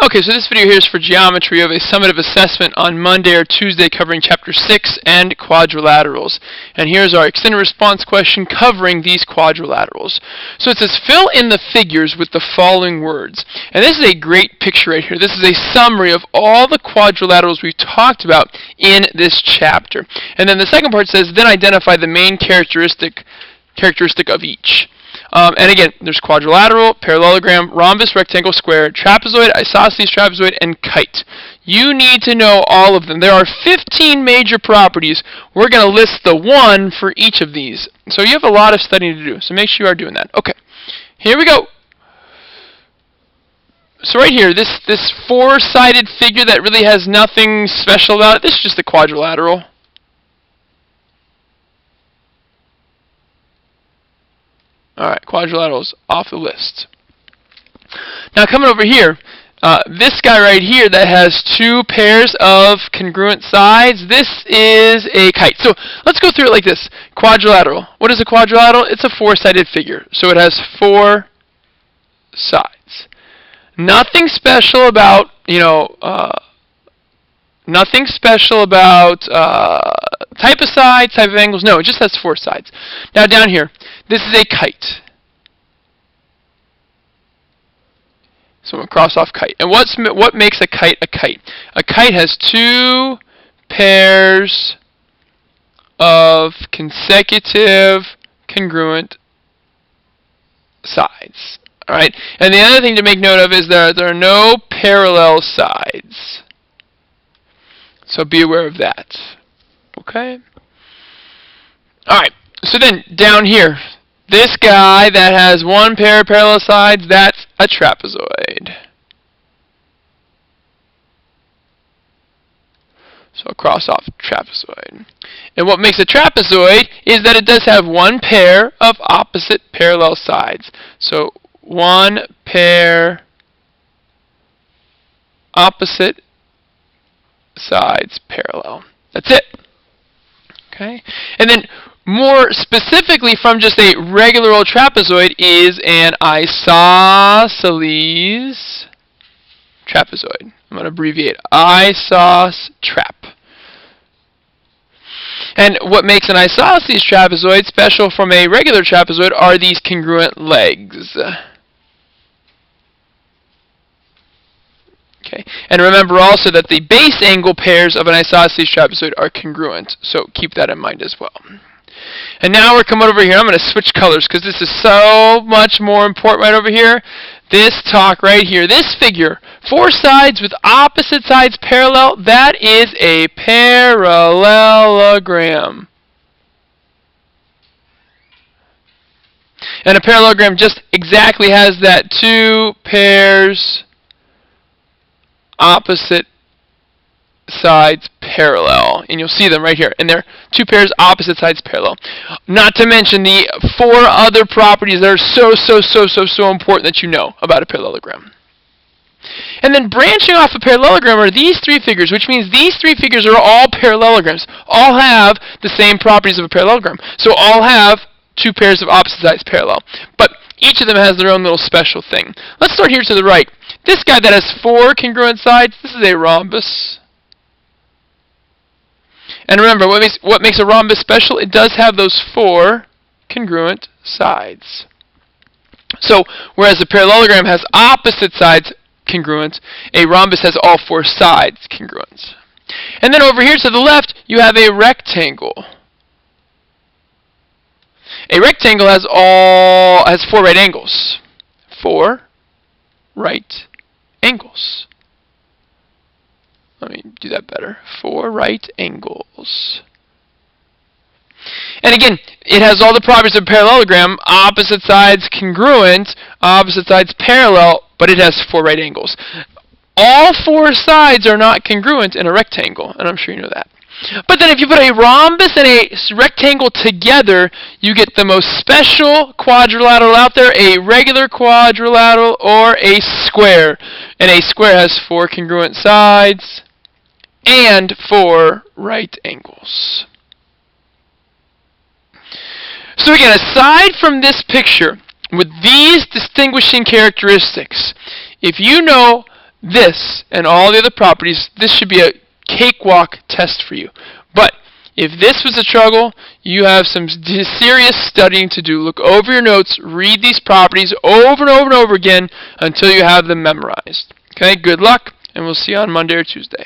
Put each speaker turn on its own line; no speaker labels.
Okay, so this video here is for geometry. We have a summative assessment on Monday or Tuesday covering Chapter 6 and quadrilaterals. And here's our extended response question covering these quadrilaterals. So it says, fill in the figures with the following words. And this is a great picture right here. This is a summary of all the quadrilaterals we've talked about in this chapter. And then the second part says, then identify the main characteristic of each. And again, there's quadrilateral, parallelogram, rhombus, rectangle, square, trapezoid, isosceles trapezoid, and kite. You need to know all of them. There are 15 major properties. We're going to list the one for each of these. So you have a lot of studying to do, so make sure you are doing that. Okay, here we go. So right here, this four-sided figure that really has nothing special about it, this is just a quadrilateral. Alright, quadrilaterals off the list. Now coming over here, this guy right here that has two pairs of congruent sides, this is a kite. So let's go through it like this. Quadrilateral. What is a quadrilateral? It's a four-sided figure. So it has four sides. Nothing special about, nothing special about type of sides, type of angles. No, it just has four sides. Now down here, this is a kite. So I'm going to cross off kite. And what makes a kite a kite? A kite has two pairs of consecutive congruent sides. All right. And the other thing to make note of is that there are no parallel sides. So be aware of that. Okay? Alright, so then down here, this guy that has one pair of parallel sides, that's a trapezoid. So I'll cross off trapezoid. And what makes a trapezoid is that it does have one pair of opposite parallel sides. So one pair opposite sides parallel. That's it. Okay? And then more specifically from just a regular old trapezoid is an isosceles trapezoid. I'm going to abbreviate isos trap. And what makes an isosceles trapezoid special from a regular trapezoid are these congruent legs. Okay. And remember also that the base angle pairs of an isosceles trapezoid are congruent, so keep that in mind as well. And now we're coming over here. I'm going to switch colors because this is so much more important right over here. This talk right here, this figure, four sides with opposite sides parallel, that is a parallelogram. And a parallelogram just exactly has that two pairs opposite sides parallel, and you'll see them right here, and they're two pairs opposite sides parallel. Not to mention the four other properties that are so important that you know about a parallelogram. And then branching off a parallelogram are these three figures, which means these three figures are all parallelograms, all have the same properties of a parallelogram, so all have two pairs of opposite sides parallel, but each of them has their own little special thing. Let's start here to the right. This guy that has four congruent sides, this is a rhombus. And remember, what makes a rhombus special? It does have those four congruent sides. So, whereas a parallelogram has opposite sides congruent, a rhombus has all four sides congruent. And then over here to the left, you have a rectangle. A rectangle has four right angles. Four right angles. Let me do that better. Four right angles. And again, it has all the properties of a parallelogram. Opposite sides congruent, opposite sides parallel, but it has four right angles. All four sides are not congruent in a rectangle, and I'm sure you know that. But then if you put a rhombus and a rectangle together, you get the most special quadrilateral out there, a regular quadrilateral or a square. And a square has four congruent sides and four right angles. So again, aside from this picture, with these distinguishing characteristics, if you know this and all the other properties, this should be a cakewalk test for you. But if this was a struggle, you have some serious studying to do. Look over your notes, read these properties over and over and over again until you have them memorized. Okay, good luck, and we'll see you on Monday or Tuesday.